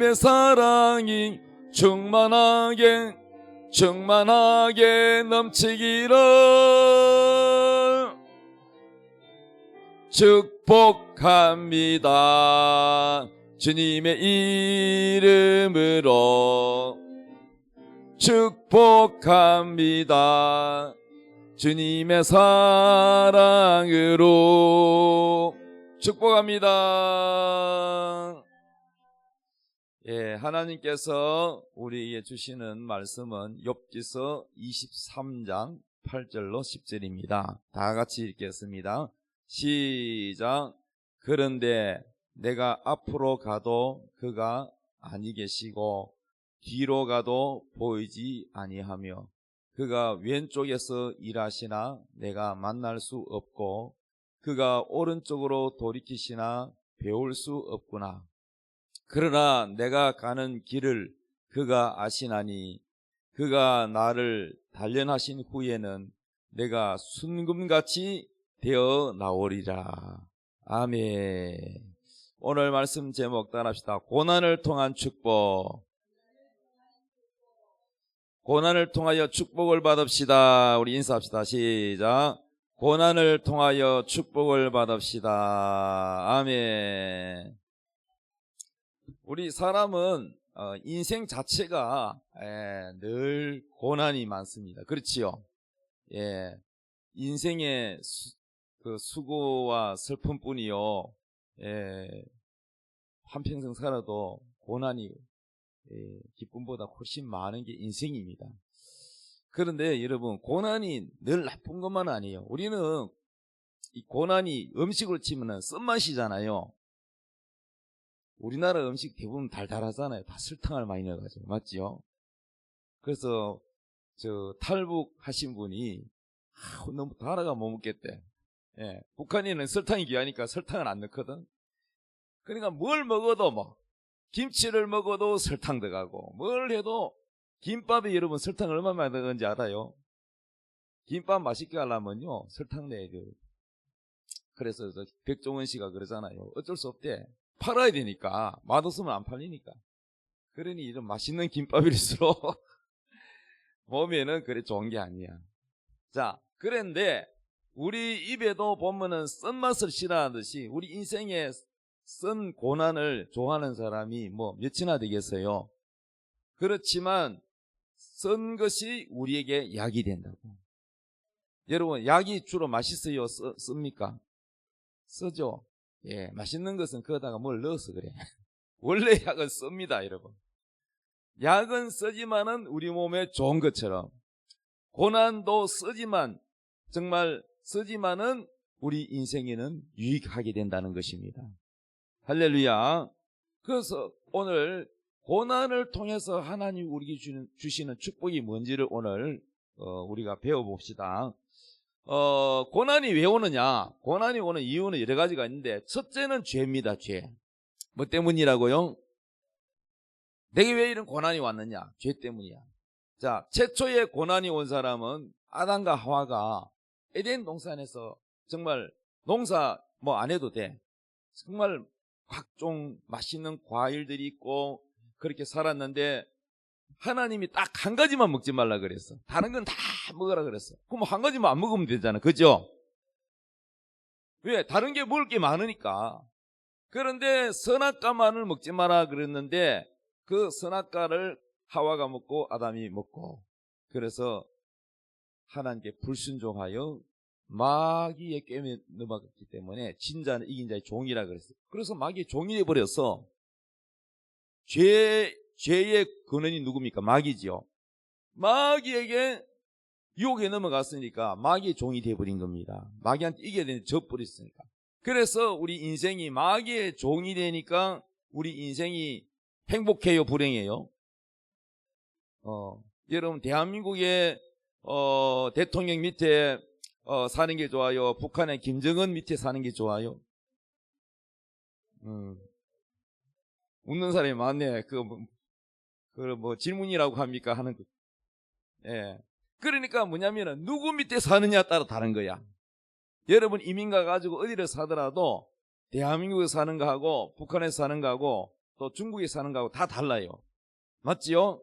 주님의 사랑이 충만하게 넘치기를 축복합니다. 주님의 이름으로 축복합니다. 주님의 사랑으로 축복합니다. 예, 하나님께서 우리에게 주시는 말씀은 욥기서 23장 8절로 10절입니다. 다 같이 읽겠습니다. 시작. 그런데 내가 앞으로 가도 그가 아니 계시고 뒤로 가도 보이지 아니하며 그가 왼쪽에서 일하시나 내가 만날 수 없고 그가 오른쪽으로 돌이키시나 배울 수 없구나. 그러나 내가 가는 길을 그가 아시나니 그가 나를 단련하신 후에는 내가 순금같이 되어 나오리라. 아멘. 오늘 말씀 제목 따라합시다. 고난을 통한 축복. 고난을 통하여 축복을 받읍시다. 우리 인사합시다. 시작. 고난을 통하여 축복을 받읍시다. 아멘. 우리 사람은 인생 자체가 늘 고난이 많습니다. 그렇지요? 예, 인생의 수고와 슬픔뿐이요. 한평생 살아도 고난이 기쁨보다 훨씬 많은 게 인생입니다. 그런데 여러분, 고난이 늘 나쁜 것만 아니에요. 우리는 이 고난이 음식으로 치면 쓴맛이잖아요. 우리나라 음식 대부분 달달하잖아요. 다 설탕을 많이 넣어가지고. 맞지요? 그래서 탈북하신 분이 너무 달아가 못 먹겠대. 예, 북한인은 설탕이 귀하니까 설탕을 안 넣거든. 그러니까 뭘 먹어도 김치를 먹어도 설탕 들어가고 뭘 해도 김밥에 여러분 설탕을 얼마나 넣는지 알아요? 김밥 맛있게 하려면요 설탕 내야 돼요. 그래서 백종원 씨가 그러잖아요. 어쩔 수 없대. 팔아야 되니까. 맛없으면 안 팔리니까. 그러니 이런 맛있는 김밥일수록 몸에는 그래 좋은 게 아니야. 자, 그런데 우리 입에도 보면은 쓴맛을 싫어하듯이 우리 인생에 쓴 고난을 좋아하는 사람이 몇이나 되겠어요. 그렇지만 쓴 것이 우리에게 약이 된다고. 여러분, 약이 주로 맛있어요? 씁니까? 쓰죠? 예, 맛있는 것은 거기다가 뭘 넣어서 그래. 원래 약은 씁니다, 여러분. 약은 쓰지만은 우리 몸에 좋은 것처럼 고난도 쓰지만 정말 쓰지만은 우리 인생에는 유익하게 된다는 것입니다. 할렐루야. 그래서 오늘 고난을 통해서 하나님이 우리에게 주시는 축복이 뭔지를 오늘 우리가 배워봅시다. 고난이 왜 오느냐? 고난이 오는 이유는 여러 가지가 있는데 첫째는 죄입니다. 죄. 뭐 때문이라고요? 내게 왜 이런 고난이 왔느냐? 죄 때문이야. 자, 최초의 고난이 온 사람은 아담과 하와가 에덴 동산에서 정말 농사 안 해도 돼. 정말 각종 맛있는 과일들이 있고 그렇게 살았는데 하나님이 딱 한 가지만 먹지 말라 그랬어. 다른 건 다 먹으라 그랬어. 그럼 한 가지만 안 먹으면 되잖아. 그죠? 왜? 다른 게 먹을 게 많으니까. 그런데 선악과만을 먹지 마라 그랬는데 그 선악과를 하와가 먹고 아담이 먹고 그래서 하나님께 불순종하여 마귀의 꾀에 넘어갔기 때문에 진자는 이긴 자의 종이라 그랬어요. 그래서 마귀의 종이 되어버렸어. 죄의 근원이 누굽니까? 마귀지요. 마귀에게 유혹에 넘어갔으니까 마귀의 종이 되어버린 겁니다. 마귀한테 이겨야 되는데 져버렸으니까. 그래서 우리 인생이 마귀의 종이 되니까 우리 인생이 행복해요, 불행해요? 여러분, 대한민국의 대통령 밑에 사는 게 좋아요? 북한의 김정은 밑에 사는 게 좋아요? 웃는 사람이 많네. 질문이라고 합니까? 하는 거. 예. 그러니까 뭐냐면은 누구 밑에 사느냐에 따라 다른 거야. 여러분 이민 가가지고 어디를 사더라도 대한민국에 사는 거하고 북한에 사는 거하고 또 중국에 사는 거하고 다 달라요. 맞지요?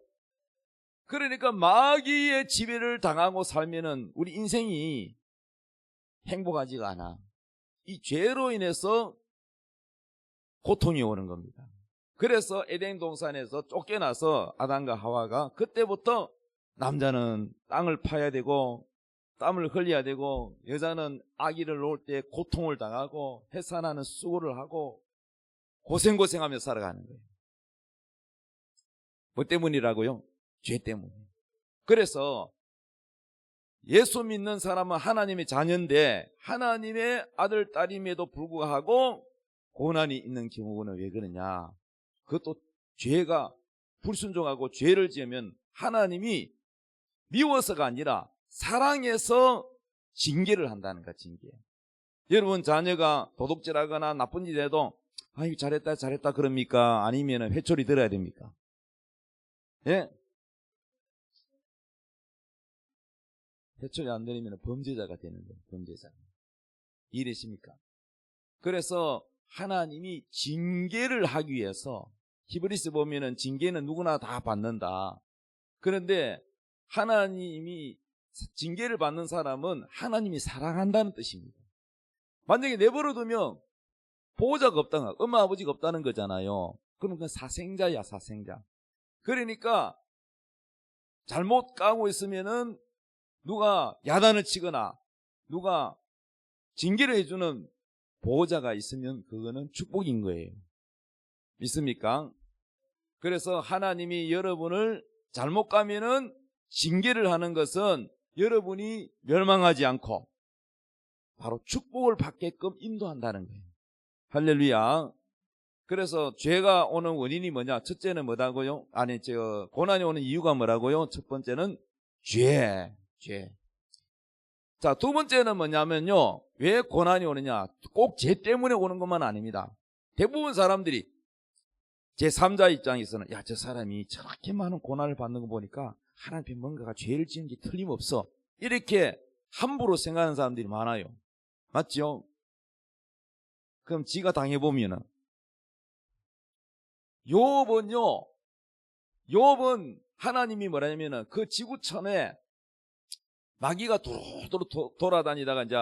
그러니까 마귀의 지배를 당하고 살면은 우리 인생이 행복하지가 않아. 이 죄로 인해서 고통이 오는 겁니다. 그래서 에덴 동산에서 쫓겨나서 아담과 하와가 그때부터 남자는 땅을 파야 되고 땀을 흘려야 되고 여자는 아기를 놓을 때 고통을 당하고 해산하는 수고를 하고 고생하며 살아가는 거예요. 뭐 때문이라고요? 죄 때문에. 그래서 예수 믿는 사람은 하나님의 자녀인데 하나님의 아들 딸임에도 불구하고 고난이 있는 경우는 왜 그러냐? 그것도 죄가 불순종하고 죄를 지으면 하나님이 미워서가 아니라 사랑해서 징계를 한다는 거야. 징계. 여러분 자녀가 도둑질하거나 나쁜 짓 해도 아유 잘했다 그럽니까? 아니면 회초리 들어야 됩니까? 예? 회초리 안 들이면 범죄자가 되는 거예요. 범죄자. 이해되십니까? 그래서 하나님이 징계를 하기 위해서 히브리서 보면은 징계는 누구나 다 받는다. 그런데 하나님이 징계를 받는 사람은 하나님이 사랑한다는 뜻입니다. 만약에 내버려두면 보호자가 없다는 거, 엄마 아버지가 없다는 거잖아요. 그럼 그건 사생자야, 사생자. 그러니까 잘못 가고 있으면은 누가 야단을 치거나 누가 징계를 해주는 보호자가 있으면 그거는 축복인 거예요. 믿습니까? 그래서 하나님이 여러분을 잘못 가면은 징계를 하는 것은 여러분이 멸망하지 않고 바로 축복을 받게끔 인도한다는 거예요. 할렐루야. 그래서 죄가 오는 원인이 뭐냐? 첫째는 뭐라고요? 고난이 오는 이유가 뭐라고요? 첫 번째는 죄. 자, 두 번째는 뭐냐면요. 왜 고난이 오느냐? 꼭 죄 때문에 오는 것만 아닙니다. 대부분 사람들이 제3자 입장에서는 야, 저 사람이 저렇게 많은 고난을 받는 거 보니까 하나님께 뭔가가 죄를 지은 게 틀림없어. 이렇게 함부로 생각하는 사람들이 많아요. 맞죠? 그럼 지가 당해보면은 욥은 하나님이 뭐라냐면은 그 지구촌에 마귀가 두루두루 돌아다니다가 이제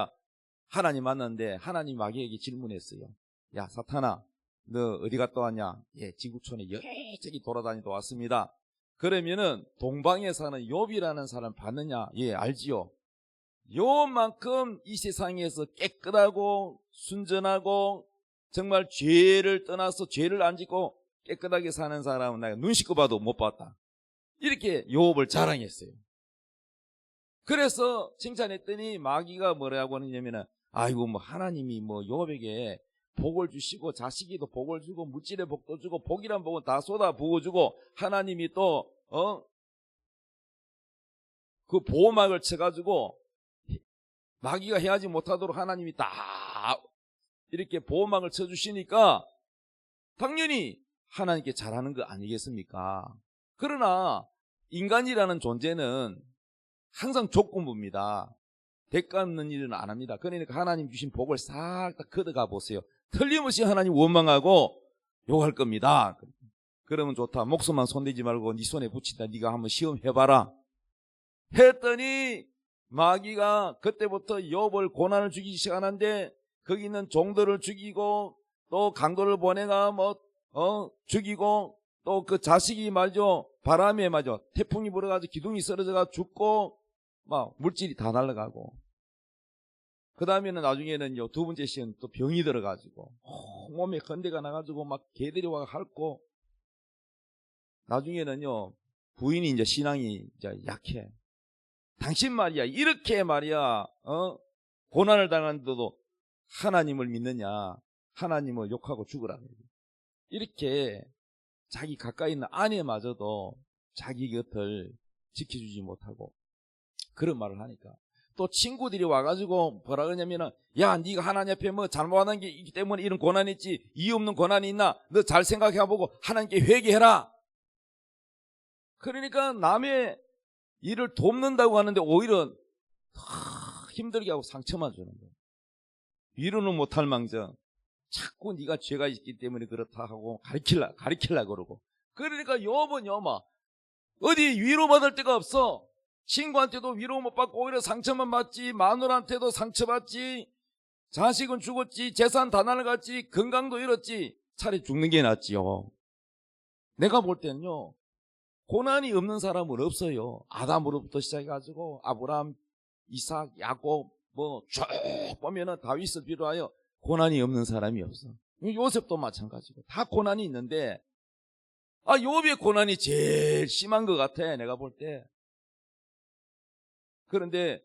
하나님 만났는데 하나님 마귀에게 질문했어요. 야, 사탄아, 너 어디 갔다 왔냐? 예, 지구촌에 여기저기 돌아다니다 왔습니다. 그러면은 동방에 사는 욥이라는 사람 봤느냐? 예, 알지요. 욥만큼 이 세상에서 깨끗하고 순전하고 정말 죄를 떠나서 죄를 안 짓고 깨끗하게 사는 사람은 내가 눈 씻고 봐도 못 봤다. 이렇게 욥을 자랑했어요. 그래서 칭찬했더니 마귀가 뭐라고 하느냐면은 아이고 뭐 하나님이 뭐 욥에게 복을 주시고 자식이도 복을 주고 물질의 복도 주고 복이란 복은 다 쏟아 부어주고 하나님이 또 그 보호막을 쳐가지고 마귀가 행하지 못하도록 하나님이 다 이렇게 보호막을 쳐주시니까 당연히 하나님께 잘하는 거 아니겠습니까? 그러나 인간이라는 존재는 항상 조건부입니다. 대가 없는 일은 안 합니다. 그러니까 하나님 주신 복을 싹 다 걷어가 보세요. 틀림없이 하나님 원망하고 욕할 겁니다. 그러면 좋다. 목숨만 손대지 말고 네 손에 붙인다. 네가 한번 시험해봐라. 했더니 마귀가 그때부터 욥을 고난을 주기 시작하는데 거기 있는 종들을 죽이고 또 강도를 보내가 죽이고 또 그 자식이 말이죠. 바람에 말이죠. 태풍이 불어가지고 기둥이 쓰러져가 죽고 막 물질이 다 날아가고 그 다음에는 나중에는 두 번째 시는 또 병이 들어가지고 몸에 건대가 나가지고 막 개들이 와 핥고 나중에는요 부인이 이제 신앙이 이제 약해. 당신 말이야 이렇게 말이야 고난을 당하는데도 하나님을 믿느냐? 하나님을 욕하고 죽으라. 이렇게 자기 가까이 있는 아내마저도 자기 곁을 지켜주지 못하고 그런 말을 하니까 또 친구들이 와가지고 뭐라 그러냐면은 야 네가 하나님 앞에 뭐 잘못하는 게 있기 때문에 이런 고난이 있지 이유 없는 고난이 있나? 너 잘 생각해보고 하나님께 회개해라. 그러니까 남의 일을 돕는다고 하는데 오히려 힘들게 하고 상처만 주는 거예요. 위로는 못할 망정 자꾸 네가 죄가 있기 때문에 그렇다 하고 가르치려 그러고. 그러니까 욥은요, 막 어디 위로받을 데가 없어. 친구한테도 위로 못 받고 오히려 상처만 받지, 마누라한테도 상처받지, 자식은 죽었지, 재산 다 날아갔지, 건강도 잃었지. 차라리 죽는 게 낫지요. 내가 볼 때는요, 고난이 없는 사람은 없어요. 아담으로부터 시작해가지고 아브라함, 이삭, 야곱 뭐 쭉 보면은 다윗을 비롯하여 고난이 없는 사람이 없어. 요셉도 마찬가지고 다 고난이 있는데, 욥의 고난이 제일 심한 것 같아, 내가 볼 때. 그런데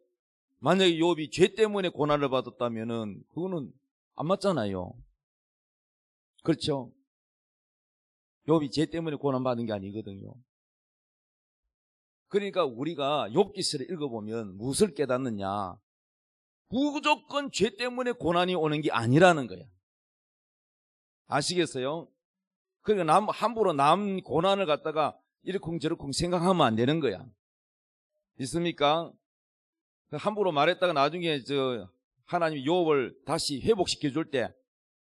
만약에 욥이 죄 때문에 고난을 받았다면은 그거는 안 맞잖아요. 그렇죠? 욥이 죄 때문에 고난 받은 게 아니거든요. 그러니까 우리가 욥기서를 읽어보면 무엇을 깨닫느냐? 무조건 죄 때문에 고난이 오는 게 아니라는 거야. 아시겠어요? 그러니까 함부로 남 고난을 갖다가 이러쿵저러쿵 생각하면 안 되는 거야. 있습니까? 함부로 말했다가 나중에 하나님이 욥을 다시 회복시켜 줄 때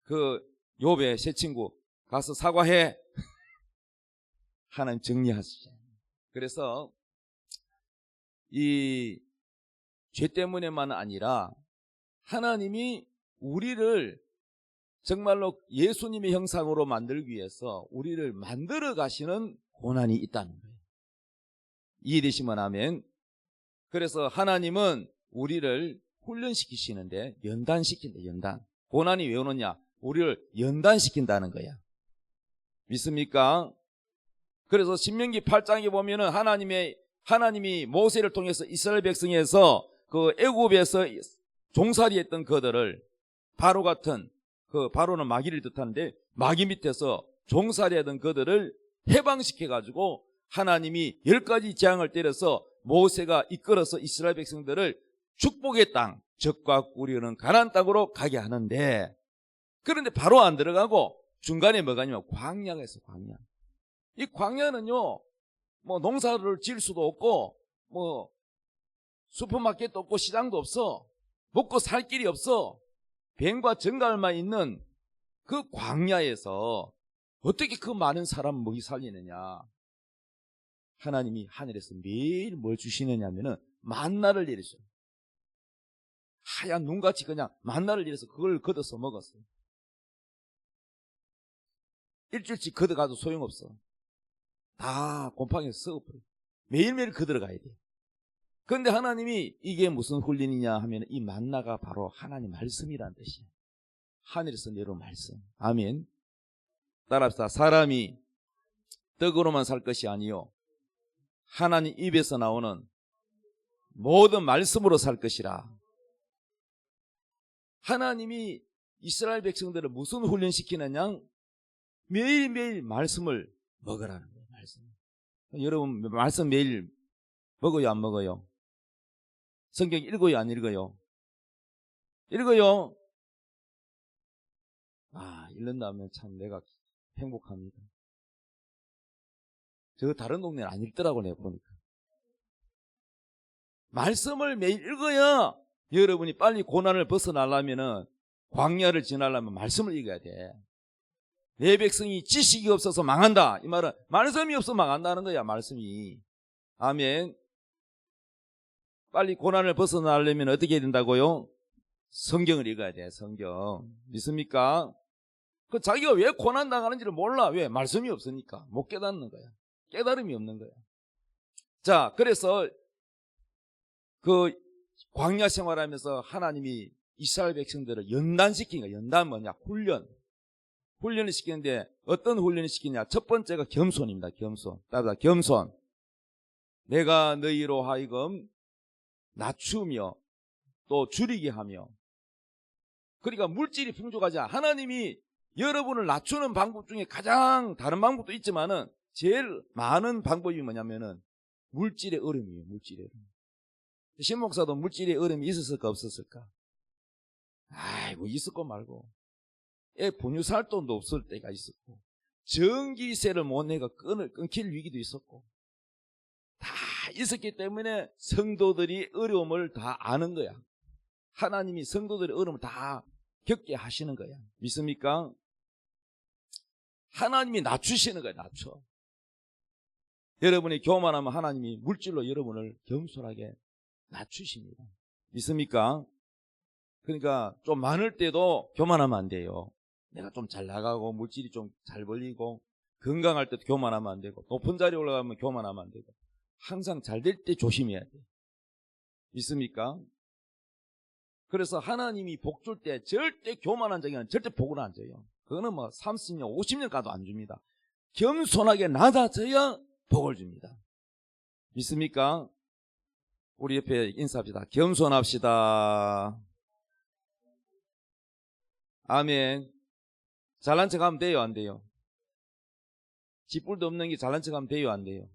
그 욥의 새 친구 가서 사과해. 하나님 정리하시죠. 그래서 이 죄 때문에만 아니라 하나님이 우리를 정말로 예수님의 형상으로 만들기 위해서 우리를 만들어 가시는 고난이 있다는 거예요. 이해되시면 아멘. 그래서 하나님은 우리를 훈련시키시는데 연단시킨다. 연단. 고난이 왜 오느냐? 우리를 연단시킨다는 거야. 믿습니까? 그래서 신명기 8장에 보면은 하나님이 모세를 통해서 이스라엘 백성에서 그 애굽에서 종살이 했던 그들을, 바로 같은, 바로는 마귀를 뜻하는데 마귀 밑에서 종살이 하던 그들을 해방시켜가지고 하나님이 10가지 재앙을 때려서 모세가 이끌어서 이스라엘 백성들을 축복의 땅, 적과 꿀이 가나안 땅으로 가게 하는데, 그런데 바로 안 들어가고 중간에 뭐가 있냐면 광야가 있어. 광야. 이 광야는요, 뭐 농사를 지을 수도 없고 뭐 슈퍼마켓도 없고 시장도 없어. 먹고 살 길이 없어. 뱀과 정갈만 있는 그 광야에서 어떻게 그 많은 사람을 먹이 살리느냐? 하나님이 하늘에서 매일 뭘 주시느냐 하면은 만나를 내리셔요. 하얀 눈같이 그냥 만나를 내려서 그걸 걷어서 먹었어요. 일주일치 걷어가도 소용없어. 다 곰팡이에서 썩어버려. 매일매일 걷어가야 돼. 그런데 하나님이 이게 무슨 훈련이냐 하면 이 만나가 바로 하나님 말씀이라는 뜻이에요. 하늘에서 내려온 말씀. 아멘. 따라합시다. 사람이 떡으로만 살 것이 아니요 하나님 입에서 나오는 모든 말씀으로 살 것이라. 하나님이 이스라엘 백성들을 무슨 훈련시키느냐? 매일매일 말씀을 먹으라는 거예요. 말씀. 여러분 말씀 매일 먹어요, 안 먹어요? 성경 읽어요, 안 읽어요? 읽어요. 읽는다면 참 내가 행복합니다. 저 다른 동네는 안 읽더라고, 내가 보니까. 말씀을 매일 읽어야 여러분이 빨리 고난을 벗어나려면은, 광야를 지나려면 말씀을 읽어야 돼. 내 백성이 지식이 없어서 망한다. 이 말은 말씀이 없어 망한다는 거야, 말씀이. 아멘. 빨리 고난을 벗어나려면 어떻게 해야 된다고요? 성경을 읽어야 돼, 성경. 믿습니까? 자기가 왜 고난 당하는지를 몰라. 왜? 말씀이 없으니까. 못 깨닫는 거야. 깨달음이 없는 거야. 자, 그래서 그 광야 생활하면서 하나님이 이스라엘 백성들을 연단시킨 거야. 연단 뭐냐? 훈련을 시키는데 어떤 훈련을 시키냐? 첫 번째가 겸손입니다. 겸손. 따라서 겸손. 내가 너희로 하여금 낮추며 또 줄이게 하며. 그러니까 물질이 풍족하지 않아. 하나님이 여러분을 낮추는 방법 중에 가장 다른 방법도 있지만은 제일 많은 방법이 뭐냐면은 물질의 어려움이에요. 물질의 어려움. 신목사도 물질의 어려움이 있었을까 없었을까? 아이고 있었고 말고. 애 분유 살 돈도 없을 때가 있었고, 전기세를 못 내가 끊길 위기도 있었고, 다 있었기 때문에 성도들이 어려움을 다 아는 거야. 하나님이 성도들의 어려움을 다 겪게 하시는 거야. 믿습니까? 하나님이 낮추시는 거야. 낮춰. 여러분이 교만하면 하나님이 물질로 여러분을 겸손하게 낮추십니다. 믿습니까? 그러니까 좀 많을 때도 교만하면 안 돼요. 내가 좀 잘 나가고 물질이 좀 잘 벌리고 건강할 때도 교만하면 안 되고 높은 자리에 올라가면 교만하면 안 되고 항상 잘 될 때 조심해야 돼. 믿습니까? 그래서 하나님이 복 줄 때 절대 교만한 자에게는 절대 복을 안 줘요. 그거는 뭐 30년, 50년 가도 안 줍니다. 겸손하게 낮아져야 복을 줍니다. 믿습니까? 우리 옆에 인사합시다. 겸손합시다. 아멘. 잘난 척 하면 돼요, 안 돼요? 쥐뿔도 없는 게 잘난 척 하면 돼요, 안 돼요?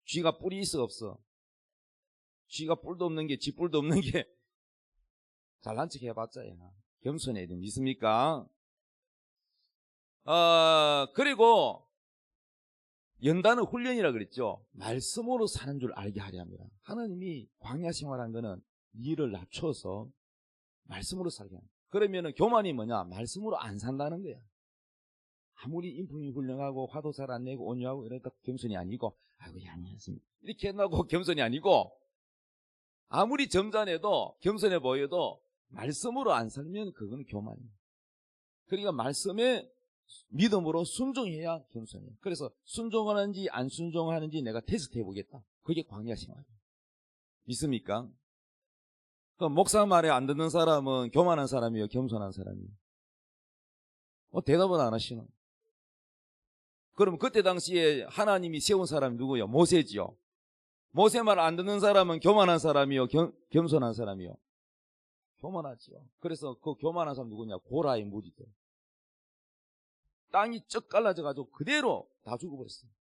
쥐가 뿔이 있어, 없어? 쥐가 뿔도 없는 게, 쥐뿔도 없는 게 잘난 척 해봤자 겸손해야 돼. 믿습니까? 그리고 연단은 훈련이라 그랬죠. 말씀으로 사는 줄 알게 하려 합니다. 하나님이 광야 생활한 거는 일을 낮춰서 말씀으로 살게 합니다. 그러면은 교만이 뭐냐? 말씀으로 안 산다는 거야. 아무리 인품이 훌륭하고 화도 잘 안 내고 온유하고 이러다 겸손이 아니고, 아이고, 예, 안녕하십니까. 이렇게 한다고 겸손이 아니고, 아무리 점잖해도 겸손해 보여도 말씀으로 안 살면 그거는 교만이에요. 그러니까 말씀에 믿음으로 순종해야 겸손해요. 그래서 순종하는지 안 순종하는지 내가 테스트 해보겠다. 그게 광야 생활이에요. 믿습니까? 그럼 목사 말에 안 듣는 사람은 교만한 사람이에요, 겸손한 사람이에요? 대답은 안 하시는. 그럼 그때 당시에 하나님이 세운 사람이 누구예요? 모세지요. 모세 말 안 듣는 사람은 교만한 사람이요, 겸손한 사람이요? 교만하지요. 그래서 그 교만한 사람 누구냐? 고라의 무리들. 땅이 쩍 갈라져가지고 그대로 다 죽어버렸어요.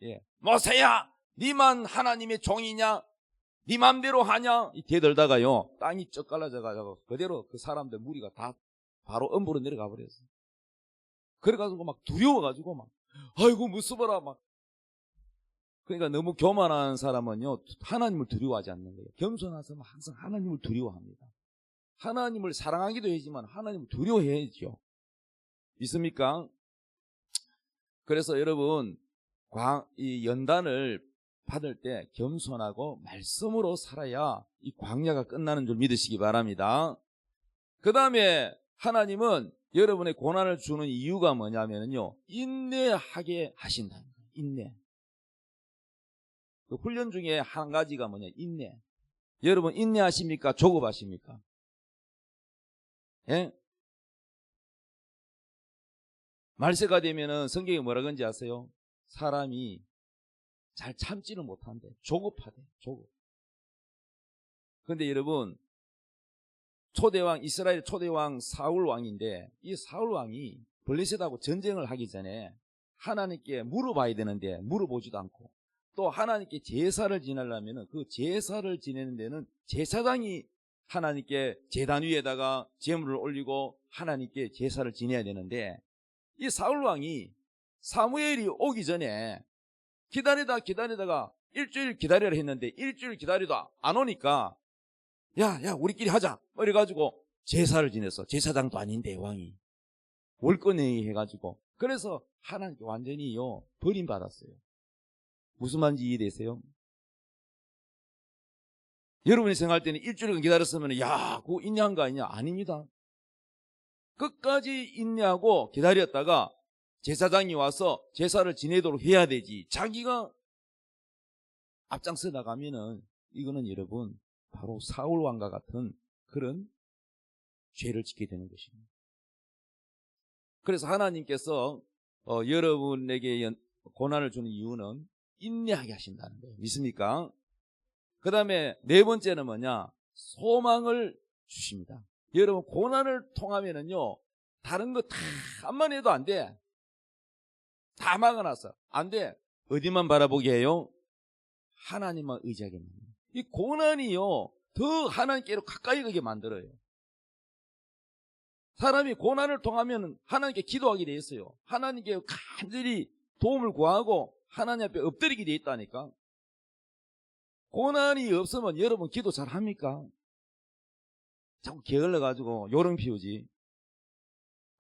예. 모세야, 니만 하나님의 종이냐? 니 맘대로 하냐? 대들다가요, 땅이 쩍 갈라져가지고 그대로 그 사람들 무리가 다 바로 엄부로 내려가 버렸어요. 그래가지고 막 두려워가지고 막, 아이고 무서워라 막. 그러니까 너무 교만한 사람은요, 하나님을 두려워하지 않는 거예요. 겸손한 사람은 항상 하나님을 두려워합니다. 하나님을 사랑하기도 하지만 하나님을 두려워해야죠. 믿습니까? 그래서 여러분, 이 연단을 받을 때 겸손하고 말씀으로 살아야 이 광야가 끝나는 줄 믿으시기 바랍니다. 그 다음에 하나님은 여러분의 고난을 주는 이유가 뭐냐면요, 인내하게 하신다는 거예요. 인내. 그 훈련 중에 한 가지가 뭐냐? 인내. 여러분 인내하십니까? 조급하십니까? 예? 말세가 되면은 성경이 뭐라 그런지 아세요? 사람이 잘 참지를 못한대. 조급하대. 조급. 그런데 여러분, 초대왕, 이스라엘 초대왕 사울 왕인데, 이 사울 왕이 블레셋하고 전쟁을 하기 전에 하나님께 물어봐야 되는데 물어보지도 않고, 또 하나님께 제사를 지내려면 그 제사를 지내는 데는 제사장이 하나님께 제단 위에다가 제물을 올리고 하나님께 제사를 지내야 되는데, 이 사울 왕이 사무엘이 오기 전에 기다리다가 일주일 기다리라 했는데 일주일 기다리다 안 오니까 야 우리끼리 하자 이래가지고 제사를 지냈어. 제사장도 아닌데 왕이 월권회의 해가지고, 그래서 하나님께 완전히요 버림받았어요. 무슨 말인지 이해되세요? 여러분이 생각할 때는 일주일간 기다렸으면 야 그거 인내한 거 아니냐? 아닙니다. 끝까지 인내하고 기다렸다가 제사장이 와서 제사를 지내도록 해야 되지, 자기가 앞장서 나가면은 이거는 여러분 바로 사울 왕과 같은 그런 죄를 짓게 되는 것입니다. 그래서 하나님께서 여러분에게 고난을 주는 이유는 인내하게 하신다는 거예요. 믿습니까? 그 다음에 네 번째는 뭐냐? 소망을 주십니다. 여러분 고난을 통하면은요, 다른 거 다 한만 해도 안 돼. 다 막아놨어. 안 돼. 어디만 바라보게 해요? 하나님만 의지하게 만들어요. 이 고난이요 더 하나님께로 가까이 가게 만들어요. 사람이 고난을 통하면 하나님께 기도하게 돼 있어요. 하나님께 간절히 도움을 구하고 하나님 앞에 엎드리게 돼 있다니까. 고난이 없으면 여러분 기도 잘 합니까? 자꾸 게을러가지고 요령 피우지.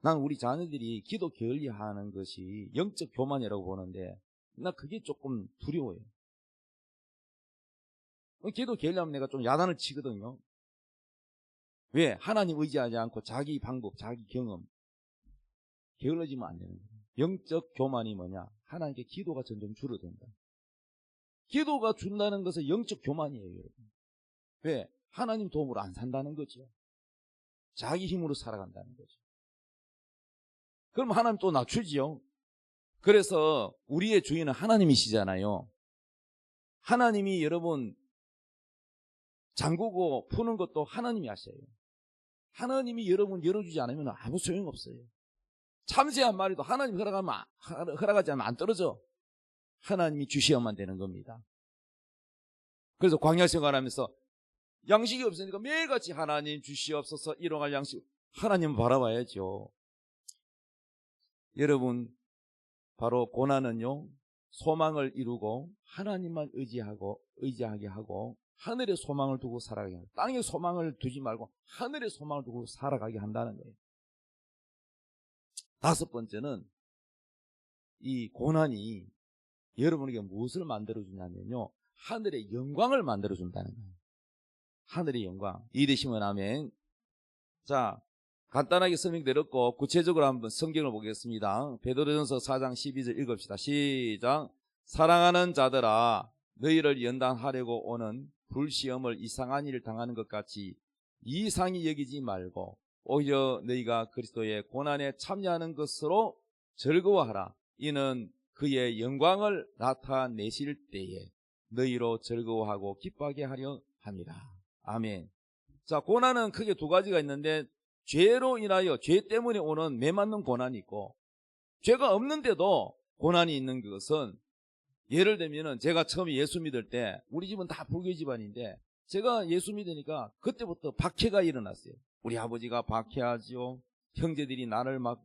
난 우리 자녀들이 기도 게을리하는 것이 영적 교만이라고 보는데 나 그게 조금 두려워요. 기도 게을리하면 내가 좀 야단을 치거든요. 왜? 하나님 의지하지 않고 자기 방법, 자기 경험 게을러지면 안 되는 거예요. 영적 교만이 뭐냐? 하나님께 기도가 점점 줄어든다. 기도가 준다는 것은 영적 교만이에요, 여러분. 왜? 하나님 도움으로 안 산다는 거죠. 자기 힘으로 살아간다는 거죠. 그럼 하나님 또 낮추지요. 그래서 우리의 주인은 하나님이시잖아요. 하나님이 여러분 잠그고 푸는 것도 하나님이 하셔요. 하나님이 여러분 열어주지 않으면 아무 소용없어요. 참새 한 마리도 하나님 허락하지 않으면 안 떨어져. 하나님이 주셔야만 되는 겁니다. 그래서 광야 생활하면서 양식이 없으니까 매일같이 하나님 주시옵소서 일용할 양식. 하나님 바라봐야죠. 여러분 바로 고난은요 소망을 이루고 하나님만 의지하게 하고 하늘에 소망을 두고 살아가게 합니다. 땅에 소망을 두지 말고 하늘에 소망을 두고 살아가게 한다는 거예요. 다섯 번째는 이 고난이 여러분에게 무엇을 만들어주냐면요 하늘의 영광을 만들어준다는 거예요. 하늘의 영광. 이해되시면 아멘. 자, 간단하게 설명드렸고 구체적으로 한번 성경을 보겠습니다. 베드로전서 4장 12절 읽읍시다. 시작. 사랑하는 자들아 너희를 연단하려고 오는 불시험을 이상한 일을 당하는 것 같이 이상히 여기지 말고 오히려 너희가 그리스도의 고난에 참여하는 것으로 즐거워하라. 이는 그의 영광을 나타내실 때에 너희로 즐거워하고 기뻐하게 하려 합니다. 아멘. 자, 고난은 크게 두 가지가 있는데 죄로 인하여 죄 때문에 오는 매맞는 고난이 있고 죄가 없는데도 고난이 있는 것은 예를 들면은 제가 처음에 예수 믿을 때 우리 집은 다 불교 집안인데 제가 예수 믿으니까 그때부터 박해가 일어났어요. 우리 아버지가 박해하지요. 형제들이 나를 막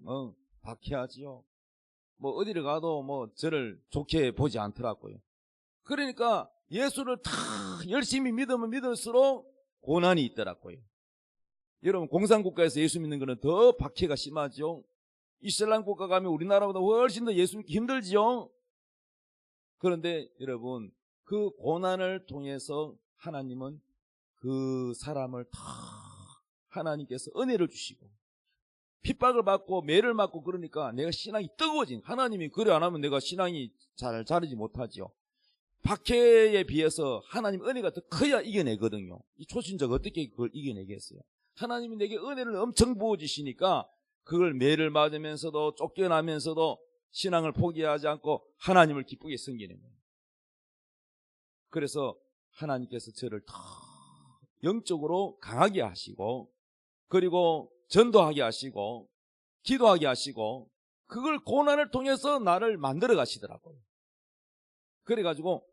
박해하지요. 뭐 어디를 가도 뭐 저를 좋게 보지 않더라고요. 그러니까 예수를 다 열심히 믿으면 믿을수록 고난이 있더라고요. 여러분 공산국가에서 예수 믿는 거는 더 박해가 심하죠. 이슬람 국가 가면 우리나라보다 훨씬 더 예수 믿기 힘들지요. 그런데 여러분 그 고난을 통해서 하나님은 그 사람을 다 하나님께서 은혜를 주시고 핍박을 받고 매를 맞고 그러니까 내가 신앙이 뜨거워진 하나님이 그래 안 하면 내가 신앙이 잘 자르지 못하죠. 박해에 비해서 하나님 은혜가 더 커야 이겨내거든요. 이 초신자가 어떻게 그걸 이겨내겠어요? 하나님이 내게 은혜를 엄청 부어주시니까 그걸 매를 맞으면서도 쫓겨나면서도 신앙을 포기하지 않고 하나님을 기쁘게 섬기는 거예요. 그래서 하나님께서 저를 더 영적으로 강하게 하시고 그리고 전도하게 하시고 기도하게 하시고 그걸 고난을 통해서 나를 만들어 가시더라고요. 그래가지고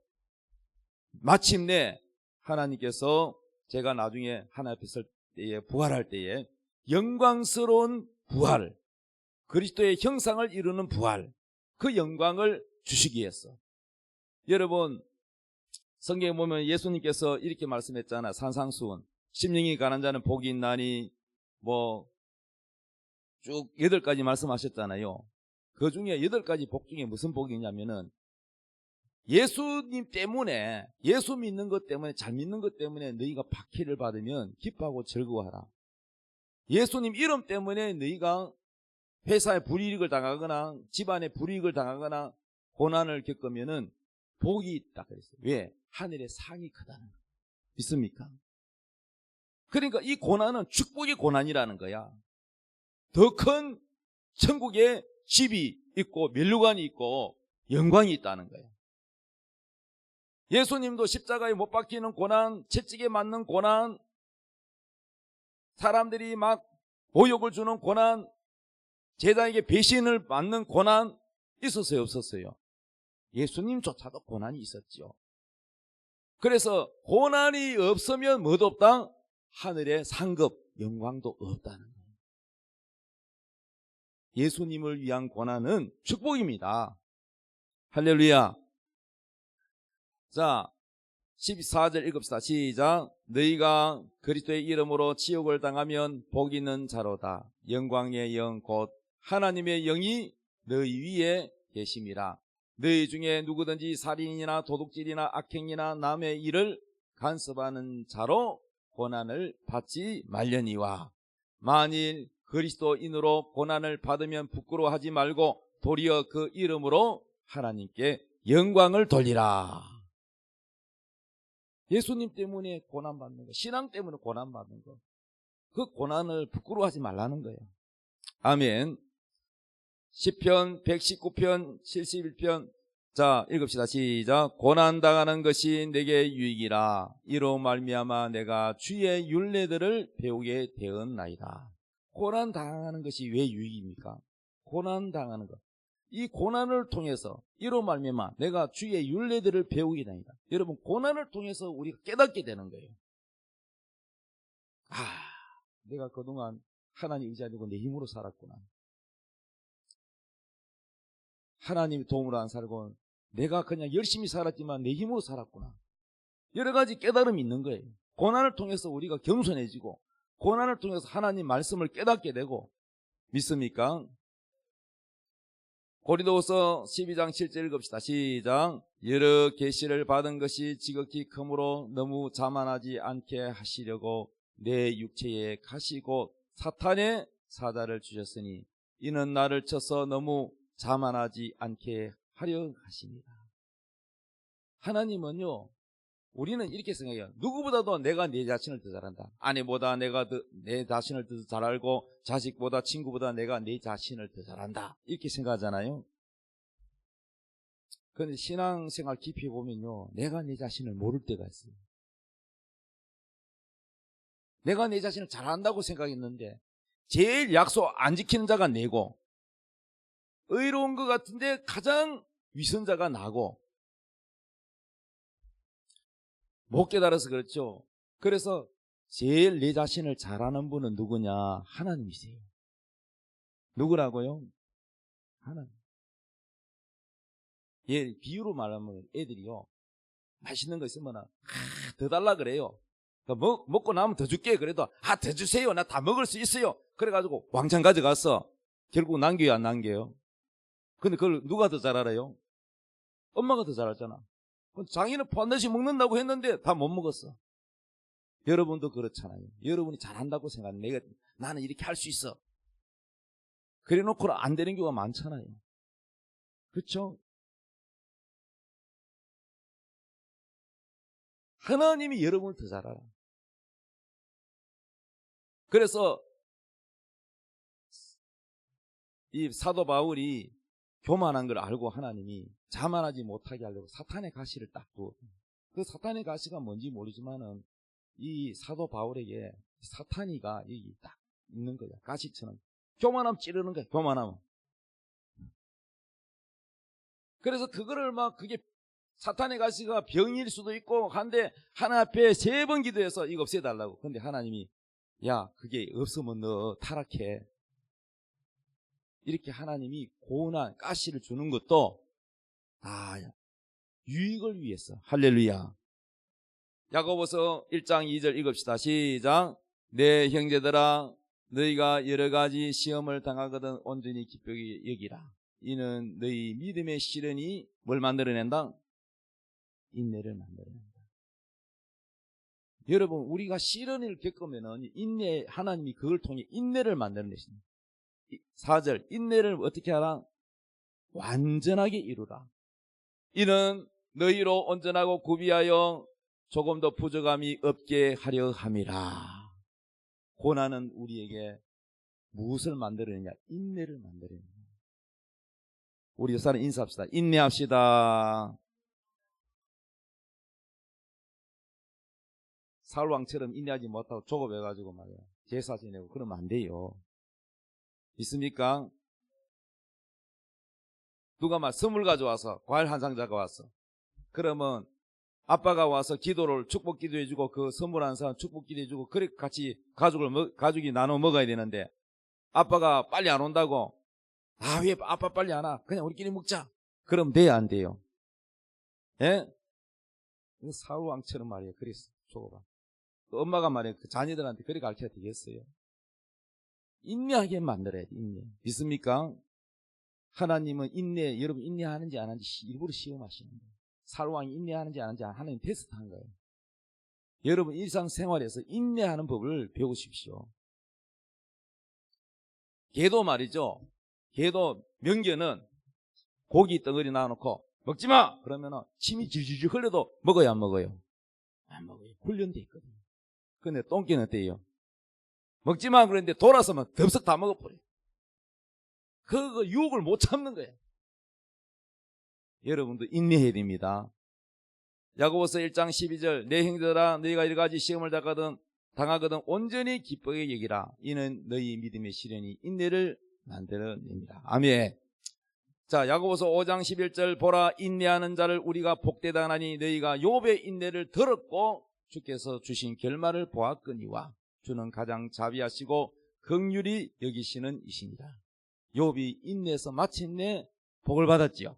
마침내 하나님께서 제가 나중에 하나님 앞에 설 때에 부활할 때에 영광스러운 부활 그리스도의 형상을 이루는 부활 그 영광을 주시기 위해서 여러분 성경에 보면 예수님께서 이렇게 말씀했잖아. 산상수훈 심령이 가난 자는 복이 있나니 뭐 쭉 8가지 말씀하셨잖아요. 그 중에 8가지 복 중에 무슨 복이 있냐면은 예수님 때문에 예수 믿는 것 때문에 잘 믿는 것 때문에 너희가 박해를 받으면 기뻐하고 즐거워하라. 예수님 이름 때문에 너희가 회사에 불이익을 당하거나 집안에 불이익을 당하거나 고난을 겪으면은 복이 있다 그랬어요. 왜? 하늘의 상이 크다는 거예요. 믿습니까? 그러니까 이 고난은 축복의 고난이라는 거야. 더 큰 천국에 집이 있고 면류관이 있고 영광이 있다는 거예요. 예수님도 십자가에 못 박히는 고난, 채찍에 맞는 고난, 사람들이 막 모욕을 주는 고난, 제자에게 배신을 받는 고난 있었어요, 없었어요? 예수님조차도 고난이 있었죠. 그래서 고난이 없으면 뭐도 없다? 하늘의 상급, 영광도 없다는 거예요. 예수님을 위한 고난은 축복입니다. 할렐루야. 자, 14절 읽읍시다. 시작. 너희가 그리스도의 이름으로 지옥을 당하면 복 있는 자로다. 영광의 영 곧 하나님의 영이 너희 위에 계심이라. 너희 중에 누구든지 살인이나 도둑질이나 악행이나 남의 일을 간섭하는 자로 고난을 받지 말려니와 만일 그리스도인으로 고난을 받으면 부끄러워하지 말고 도리어 그 이름으로 하나님께 영광을 돌리라. 예수님 때문에 고난받는 거, 신앙 때문에 고난받는 거, 그 고난을 부끄러워하지 말라는 거예요. 아멘. 시편 119편 71편 자 읽읍시다. 시작. 고난당하는 것이 내게 유익이라. 이로 말미암아 내가 주의 율례들을 배우게 되었나이다. 고난당하는 것이 왜 유익입니까? 고난당하는 것, 이 고난을 통해서 이로 말미암아 내가 주의 율례들을 배우게 됩니다. 여러분, 고난을 통해서 우리가 깨닫게 되는 거예요. 내가 그동안 하나님 의지하고 내 힘으로 살았구나. 하나님의 도움으로 안 살고 내가 그냥 열심히 살았지만 내 힘으로 살았구나. 여러 가지 깨달음이 있는 거예요. 고난을 통해서 우리가 겸손해지고 고난을 통해서 하나님 말씀을 깨닫게 되고, 믿습니까? 고린도후서 12장 7절 읽읍시다. 시작. 여러 계시를 받은 것이 지극히 크므로 너무 자만하지 않게 하시려고 내 육체에 가시고 사탄의 사자를 주셨으니 이는 나를 쳐서 너무 자만하지 않게 하려 하십니다. 하나님은요, 우리는 이렇게 생각해요. 누구보다도 내가 내 자신을 더 잘한다. 아내보다 내가 내 자신을 더 잘 알고 자식보다 친구보다 내가 내 자신을 더 잘한다. 이렇게 생각하잖아요. 그런데 신앙생활 깊이 보면요, 내가 내 자신을 모를 때가 있어요. 내가 내 자신을 잘한다고 생각했는데 제일 약속 안 지키는 자가 내고 의로운 것 같은데 가장 위선자가 나고 못 깨달아서 그렇죠. 그래서 제일 내 자신을 잘하는 분은 누구냐? 하나님이세요. 누구라고요? 하나님. 예, 비유로 말하면 애들이요, 맛있는 거 있으면 더 달라 그래요. 먹고 나면 더 줄게. 그래도 더 주세요. 나 다 먹을 수 있어요. 그래가지고 왕창 가져갔어. 결국 남겨요, 안 남겨요? 근데 그걸 누가 더 잘 알아요? 엄마가 더 잘 알잖아. 자기는 반드시 먹는다고 했는데 다 못 먹었어. 여러분도 그렇잖아요. 여러분이 잘한다고 생각하는, 나는 이렇게 할 수 있어. 그래 놓고 안 되는 경우가 많잖아요. 그렇죠? 하나님이 여러분을 더 잘 알아. 그래서 이 사도 바울이 교만한 걸 알고 하나님이 자만하지 못하게 하려고 사탄의 가시를 딱 두어. 그 사탄의 가시가 뭔지 모르지만은 이 사도 바울에게 사탄이가 여기 딱 있는 거야. 가시처럼. 교만하면 찌르는 거야. 교만하면. 그래서 그거를 그게 사탄의 가시가 병일 수도 있고 한데 하나 앞에 3번 기도해서 이거 없애달라고. 근데 하나님이 야, 그게 없으면 너 타락해. 이렇게 하나님이 고난, 가시를 주는 것도 다 유익을 위해서. 할렐루야. 야고보서 1장 2절 읽읍시다. 시작. 내 형제들아, 너희가 여러 가지 시험을 당하거든 온전히 기쁘게 여기라. 이는 너희 믿음의 시련이 뭘 만들어낸다? 인내를 만들어낸다. 여러분, 우리가 시련을 겪으면은 인내, 하나님이 그걸 통해 인내를 만들어내십니다. 4절, 인내를 어떻게 하라? 완전하게 이루라. 이는 너희로 온전하고 구비하여 조금 더 부족함이 없게 하려 함이라. 고난은 우리에게 무엇을 만들어내냐? 인내를 만들어내냐. 우리 여사는 인사합시다. 인내합시다. 사울왕처럼 인내하지 못하고 조급해가지고 말이야, 제사 지내고 그러면 안 돼요. 있습니까? 누가 선물 가져와서 과일 한 상자가 왔어. 그러면 아빠가 와서 기도를 축복 기도해주고 그 선물 한 사람 축복 기도해주고 그래 같이 가족이 나눠 먹어야 되는데 아빠가 빨리 안 온다고, 왜 아빠 빨리 안 와? 그냥 우리끼리 먹자. 그럼 돼야 안 돼요? 예? 사울왕처럼 말이에요. 그랬어. 조급한. 엄마가 말해 그 자녀들한테 그렇게 가르쳐야 되겠어요? 인내하게 만들어야 돼. 인내. 믿습니까? 하나님은 인내, 여러분 인내하는지 안 하는지 일부러 시험하시는 거예요. 살왕이 인내하는지 안 하는지 하나님 테스트한 거예요. 여러분 일상생활에서 인내하는 법을 배우십시오. 개도 말이죠. 개도 명견은 고기 덩어리 놔놓고 먹지마! 그러면 침이 질질질 흘려도 먹어요 안 먹어요? 안 먹어요. 훈련돼 있거든요. 근데 똥개는 어때요? 먹지마 그랬는데 돌아서면 덥석 다 먹어버려요. 그거 유혹을 못 참는 거예요. 여러분도 인내해야 됩니다. 야고보서 1장 12절 내 형제들아 너희가 여러 가지 시험을 당하거든 온전히 기쁘게 여기라. 이는 너희 믿음의 시련이 인내를 만들어냅니다. 아멘. 자, 야고보서 5장 11절 보라 인내하는 자를 우리가 복되다 하나니 너희가 욥의 인내를 들었고 주께서 주신 결말을 보았거니와 주는 가장 자비하시고 긍휼히 여기시는 이십니다. 욥이 인내해서 마침내 복을 받았지요.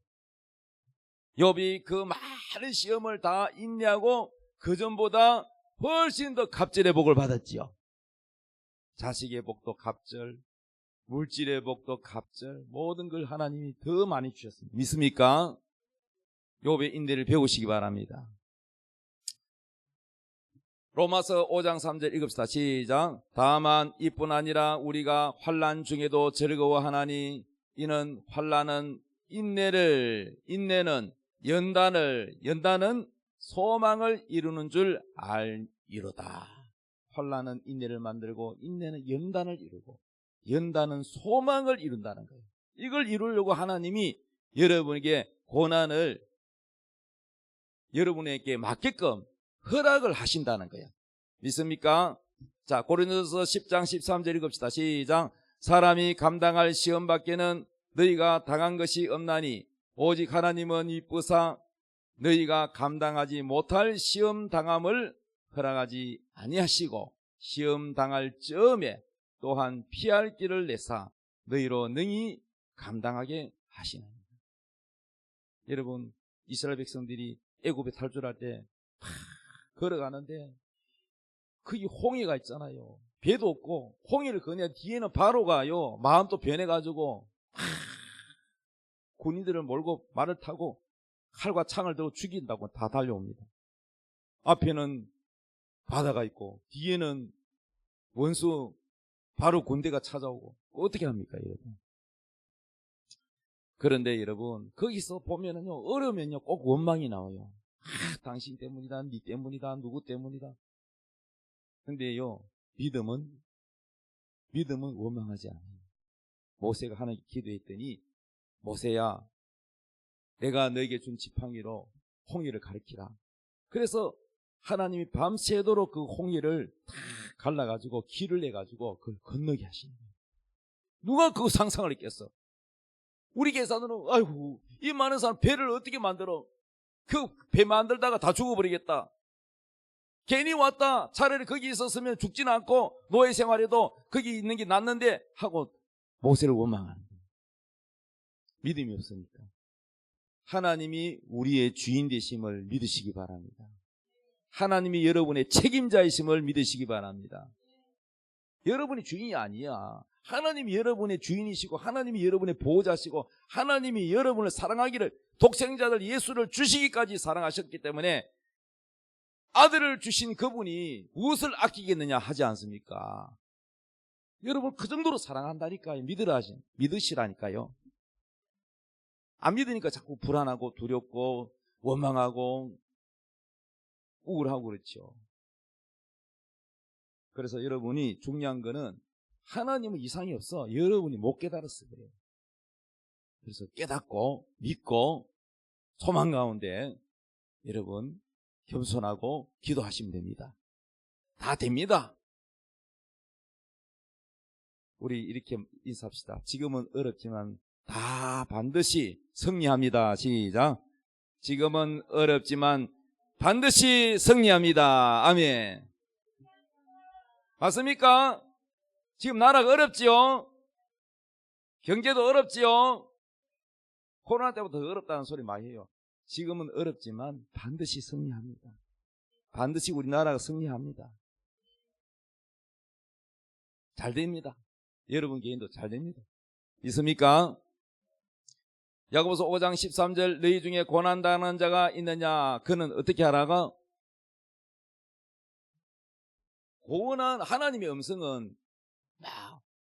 욥이 그 많은 시험을 다 인내하고 그전보다 훨씬 더 갑절의 복을 받았지요. 자식의 복도 갑절, 물질의 복도 갑절, 모든 걸 하나님이 더 많이 주셨습니다. 믿습니까? 욥의 인내를 배우시기 바랍니다. 로마서 5장 3절 읽읍시다. 시작. 다만 이뿐 아니라 우리가 환난 중에도 즐거워하나니 이는 환난은 인내는 연단은 소망을 이루는 줄 알이로다. 환난은 인내를 만들고 인내는 연단을 이루고 연단은 소망을 이룬다는 거예요. 이걸 이루려고 하나님이 여러분에게 고난을 여러분에게 맞게끔 허락을 하신다는 거예요. 믿습니까? 자, 고린도서 10장 13절 읽읍시다. 시작. 사람이 감당할 시험 밖에는 너희가 당한 것이 없나니 오직 하나님은 이쁘사 너희가 감당하지 못할 시험 당함을 허락하지 아니하시고 시험 당할 즈음에 또한 피할 길을 내사 너희로 능히 감당하게 하시느니라. 여러분 이스라엘 백성들이 애굽에 탈출할 때 걸어가는데 거기 홍해가 있잖아요. 배도 없고 홍해를 건너야 뒤에는 바로가요. 마음도 변해가지고 군인들을 몰고 말을 타고 칼과 창을 들고 죽인다고 다 달려옵니다. 앞에는 바다가 있고 뒤에는 원수 바로 군대가 찾아오고 어떻게 합니까 여러분? 그런데 여러분 거기서 보면은요 어려우면요 꼭 원망이 나와요. 당신 때문이다, 니 때문이다, 누구 때문이다. 근데요 믿음은 원망하지 않아요. 모세가 하나님께 기도했더니 모세야 내가 너에게 준 지팡이로 홍해를 가리키라. 그래서 하나님이 밤새도록 그 홍해를 다 갈라가지고 길을 내가지고 그걸 건너게 하시는 거예요. 누가 그 상상을 했겠어? 우리 계산으로 아이고 이 많은 사람 배를 어떻게 만들어? 그 배 만들다가 다 죽어버리겠다. 괜히 왔다. 차라리 거기 있었으면 죽지는 않고 노예 생활에도 거기 있는 게 낫는데 하고 모세를 원망하는 거예요. 믿음이 없으니까. 하나님이 우리의 주인 되심을 믿으시기 바랍니다. 하나님이 여러분의 책임자이심을 믿으시기 바랍니다. 여러분이 주인이 아니야. 하나님이 여러분의 주인이시고 하나님이 여러분의 보호자시고 하나님이 여러분을 사랑하기를 독생자들 예수를 주시기까지 사랑하셨기 때문에 아들을 주신 그분이 무엇을 아끼겠느냐 하지 않습니까? 여러분 그 정도로 사랑한다니까요. 믿으시라니까요. 안 믿으니까 자꾸 불안하고 두렵고 원망하고 우울하고 그렇죠. 그래서 여러분이 중요한 거는 하나님은 이상이 없어. 여러분이 못 깨달았어 그래요. 그래서 깨닫고 믿고 소망 가운데 여러분 겸손하고 기도하시면 됩니다. 다 됩니다. 우리 이렇게 인사합시다. 지금은 어렵지만 다 반드시 승리합니다. 시작. 지금은 어렵지만 반드시 승리합니다. 아멘. 맞습니까? 지금 나라가 어렵지요? 경제도 어렵지요? 코로나 때부터 더 어렵다는 소리 많이 해요. 지금은 어렵지만 반드시 승리합니다. 반드시 우리나라가 승리합니다. 잘 됩니다. 여러분 개인도 잘 됩니다. 있습니까? 야고보서 5장 13절 너희 중에 고난당하는 자가 있느냐? 그는 어떻게 하라가? 고난 하나님의 음성은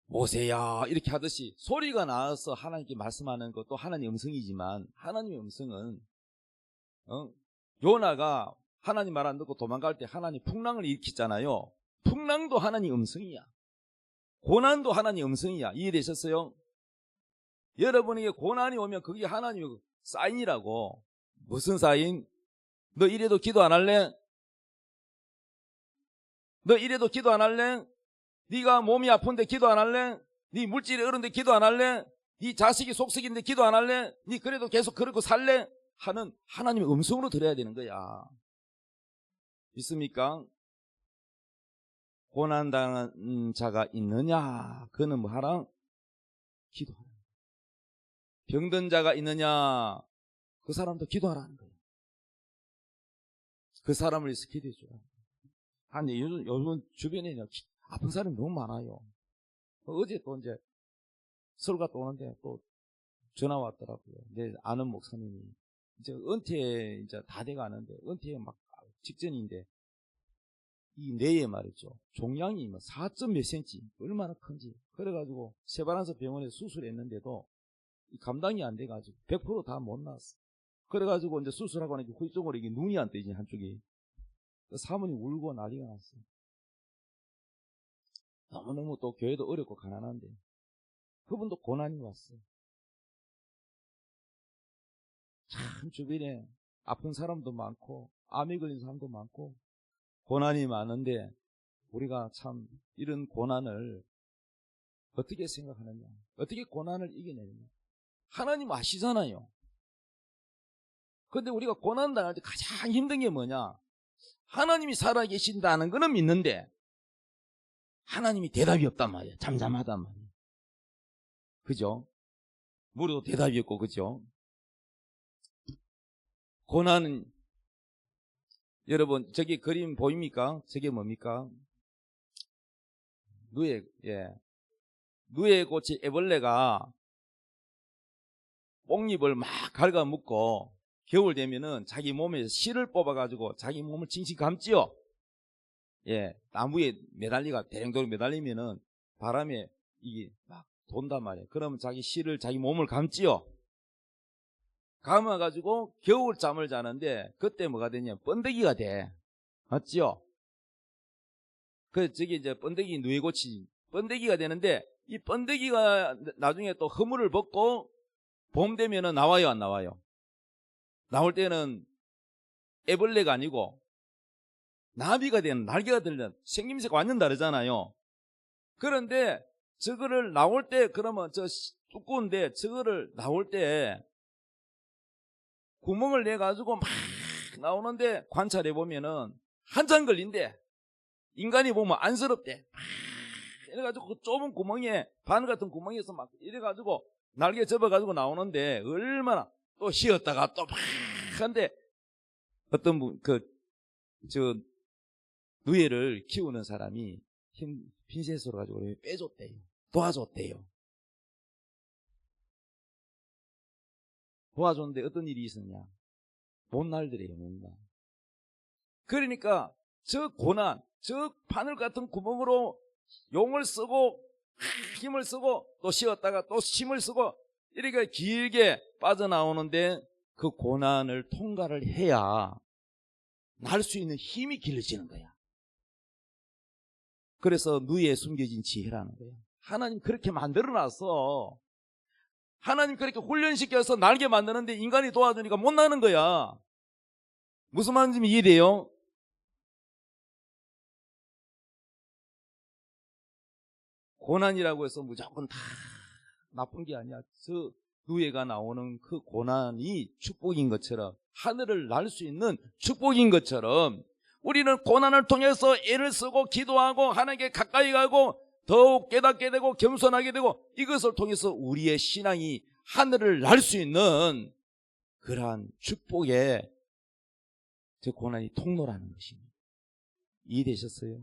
모세야 이렇게 하듯이 소리가 나와서 하나님께 말씀하는 것도 하나님의 음성이지만 하나님의 음성은 요나가 하나님 말 안 듣고 도망갈 때 하나님 풍랑을 일으켰잖아요. 풍랑도 하나님 음성이야. 고난도 하나님 음성이야. 이해되셨어요? 여러분에게 고난이 오면 그게 하나님의 사인이라고. 무슨 사인? 너 이래도 기도 안 할래? 너 이래도 기도 안 할래? 네가 몸이 아픈데 기도 안 할래? 네 물질이 어른데 기도 안 할래? 네 자식이 속썩인데 기도 안 할래? 네 그래도 계속 그러고 살래? 하는 하나님의 음성으로 들어야 되는 거야. 있습니까? 고난당한 자가 있느냐? 그는 뭐 하라? 기도하라. 병든 자가 있느냐? 그 사람도 기도하라는 거예요. 그 사람을 위해서 기도해 주라. 아니 요즘 주변에 아픈 사람이 너무 많아요. 어제 또 이제 서울 갔다 오는데 또 전화 왔더라고요. 내 아는 목사님이 이제 은퇴 이제 다 돼가는데 은퇴 막 직전인데 이 뇌에 말이죠. 종양이 4점 몇 cm 얼마나 큰지 그래가지고 세바란서 병원에 수술했는데도 감당이 안 돼가지고 100% 다 못 나왔어. 그래가지고 이제 수술하고 나니까 후유증으로 이게 눈이 안 뜨지 한쪽이. 사모님 울고 난리가 났어요. 너무너무 또 교회도 어렵고 가난한데 그분도 고난이 왔어요. 참 주변에 아픈 사람도 많고 암에 걸린 사람도 많고 고난이 많은데 우리가 참 이런 고난을 어떻게 생각하느냐, 어떻게 고난을 이겨내느냐. 하나님 아시잖아요. 그런데 우리가 고난 당할 때 가장 힘든 게 뭐냐? 하나님이 살아계신다는 거는 믿는데 하나님이 대답이 없단 말이에요. 잠잠하단 말이에요. 그죠? 물어도 대답이 없고, 그죠? 고난은, 여러분, 저기 그림 보입니까? 저게 뭡니까? 누에 꽃이 애벌레가 뽕잎을 막 갉아먹고 겨울 되면은 자기 몸에서 실을 뽑아가지고 자기 몸을 칭칭 감지요. 예, 나무에 매달리가 대령도로 매달리면은 바람에 이게 막 돈단 말이에요. 그러면 자기 실을 자기 몸을 감지요. 감아가지고 겨울 잠을 자는데 그때 뭐가 되냐? 번데기가 돼. 맞지요? 저기 이제 번데기 누에꽃이 번데기가 되는데 이 번데기가 나중에 또 허물을 벗고 봄 되면은 나와요, 안 나와요? 나올 때는 애벌레가 아니고 나비가 되는, 날개가 들는 생김새가 완전 다르잖아요. 그런데 저거를 나올 때 그러면 저 두꺼운데 저거를 나올 때 구멍을 내 가지고 막 나오는데 관찰해 보면은 한참 걸린대. 인간이 보면 안쓰럽대. 이래가지고 그 좁은 구멍에 바늘 같은 구멍에서 막 이래가지고 날개 접어가지고 나오는데 얼마나 또 쉬었다가 또 막 한데 어떤 분 저 누에를 키우는 사람이 핀셋으로 가지고 빼줬대요. 도와줬대요. 도와줬는데 어떤 일이 있었냐? 못 날더래요, 못 날. 그러니까 저 고난, 저 바늘 같은 구멍으로 용을 쓰고 힘을 쓰고 또 쉬었다가 또 힘을 쓰고 이렇게 길게 빠져나오는데 그 고난을 통과를 해야 날 수 있는 힘이 길러지는 거야. 그래서 누이에 숨겨진 지혜라는 거예요. 하나님 그렇게 만들어놨어. 하나님 그렇게 훈련시켜서 날게 만드는데 인간이 도와주니까 못 나는 거야. 무슨 말인지 이해돼요? 고난이라고 해서 무조건 다 나쁜 게 아니야. 저 누에가 나오는 그 고난이 축복인 것처럼, 하늘을 날 수 있는 축복인 것처럼 우리는 고난을 통해서 애를 쓰고 기도하고 하나님께 가까이 가고 더욱 깨닫게 되고 겸손하게 되고 이것을 통해서 우리의 신앙이 하늘을 날 수 있는 그러한 축복의 저 고난이 통로라는 것입니다. 이해되셨어요?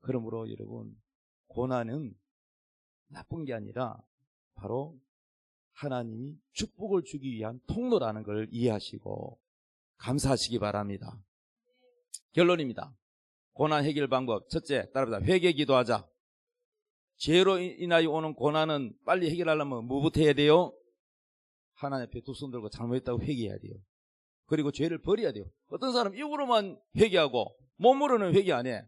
그러므로 여러분, 고난은 나쁜 게 아니라 바로 하나님이 축복을 주기 위한 통로라는 걸 이해하시고 감사하시기 바랍니다. 결론입니다. 고난 해결 방법. 첫째, 따라합니다. 회개 기도하자. 죄로 인하여 오는 고난은 빨리 해결하려면 뭐부터 해야 돼요? 하나님 앞에 두 손 들고 잘못했다고 회개해야 돼요. 그리고 죄를 버려야 돼요. 어떤 사람 입으로만 회개하고 몸으로는 회개 안 해.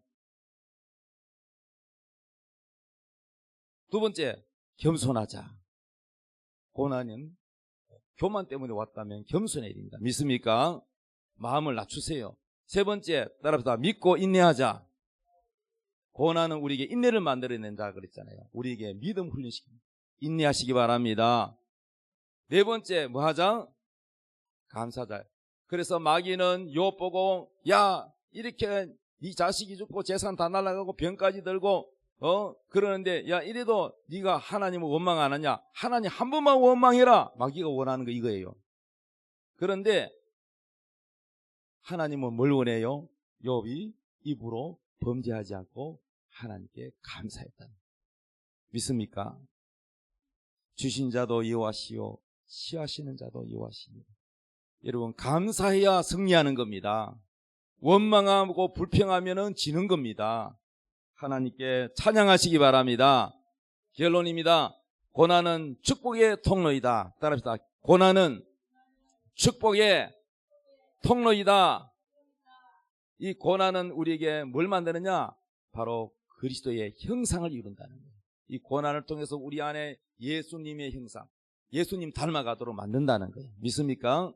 두 번째, 겸손하자. 고난은 교만 때문에 왔다면 겸손해야 됩니다. 믿습니까? 마음을 낮추세요. 세 번째, 따라서 믿고 인내하자. 고난은 우리에게 인내를 만들어낸다 그랬잖아요. 우리에게 믿음 훈련시킵니다. 인내하시기 바랍니다. 네 번째, 뭐 하자? 감사하자. 그래서 마귀는 욥 보고, 야, 이렇게 네 자식이 죽고 재산 다 날아가고 병까지 들고 그러는데, 야, 이래도 네가 하나님을 원망 안 하냐? 하나님 한 번만 원망해라. 마귀가 원하는 거 이거예요. 그런데 하나님은 뭘 원해요? 욥이 입으로 범죄하지 않고 하나님께 감사했다. 믿습니까? 주신 자도 여호와시요 취하시는 자도 여호와시니. 여러분, 감사해야 승리하는 겁니다. 원망하고 불평하면 지는 겁니다. 하나님께 찬양하시기 바랍니다. 결론입니다. 고난은 축복의 통로이다. 따라합시다. 고난은 축복의 통로이다. 이 고난은 우리에게 뭘 만드느냐? 바로 그리스도의 형상을 이룬다는 거예요. 이 고난을 통해서 우리 안에 예수님의 형상, 예수님 닮아가도록 만든다는 거예요. 믿습니까?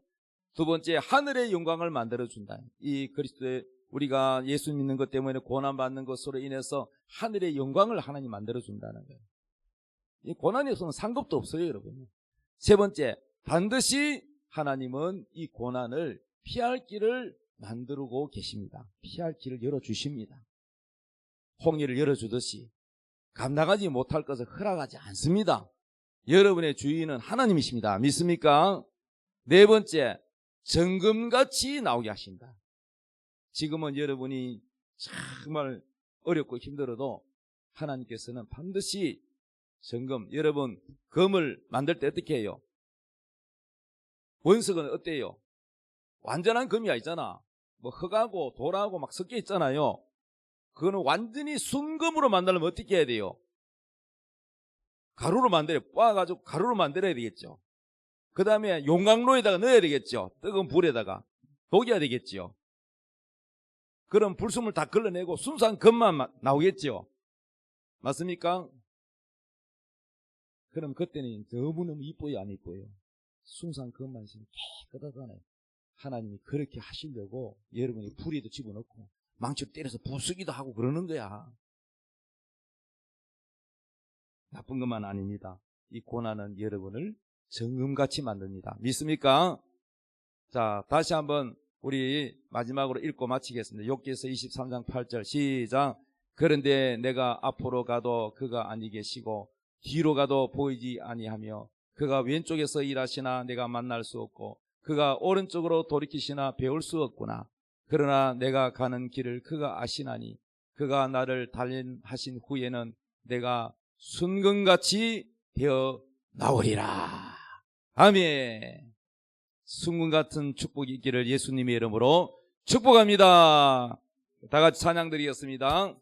두 번째, 하늘의 영광을 만들어준다. 이 그리스도의, 우리가 예수 믿는 것 때문에 고난받는 것으로 인해서 하늘의 영광을 하나님 만들어준다는 거예요. 이 고난이 없으면 상급도 없어요, 여러분. 세 번째, 반드시 하나님은 이 고난을 피할 길을 만들고 계십니다. 피할 길을 열어주십니다. 홍해를 열어주듯이 감당하지 못할 것을 허락하지 않습니다. 여러분의 주인은 하나님이십니다. 믿습니까? 네 번째, 정금같이 나오게 하신다. 지금은 여러분이 정말 어렵고 힘들어도 하나님께서는 반드시 정금, 여러분 금을 만들 때 어떻게 해요? 원석은 어때요? 완전한 금이 아니잖아. 뭐 흙하고 돌하고 막 섞여 있잖아요. 그거는 완전히 순금으로 만들려면 어떻게 해야 돼요? 가루로 만들어요. 빻아가지고 가루로 만들어야 되겠죠. 그 다음에 용광로에다가 넣어야 되겠죠. 뜨거운 불에다가 녹여야 되겠죠. 그럼 불순물 다 걸러내고 순수한 금만 나오겠죠. 맞습니까? 그럼 그때는 너무너무 이뻐요, 안 이뻐요? 순수한 금만 있으면 깨끗하잖아요. 하나님이 그렇게 하시려고 여러분이 불에도 집어넣고 망치로 때려서 부수기도 하고 그러는 거야. 나쁜 것만 아닙니다. 이 고난은 여러분을 정금같이 만듭니다. 믿습니까? 자, 다시 한번 우리 마지막으로 읽고 마치겠습니다. 욥기서 23장 8절 시작. 그런데 내가 앞으로 가도 그가 아니 계시고 뒤로 가도 보이지 아니하며 그가 왼쪽에서 일하시나 내가 만날 수 없고 그가 오른쪽으로 돌이키시나 배울 수 없구나. 그러나 내가 가는 길을 그가 아시나니 그가 나를 단련하신 후에는 내가 순금같이 되어 나오리라. 아멘. 순금 같은 축복이 있기를 예수님의 이름으로 축복합니다. 다 같이 찬양 드리겠습니다.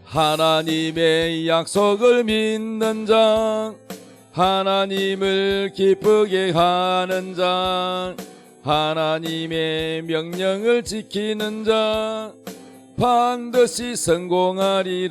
하나님의 약속을 믿는 자, 하나님을 기쁘게 하는 자, 하나님의 명령을 지키는 자 반드시 성공하리라.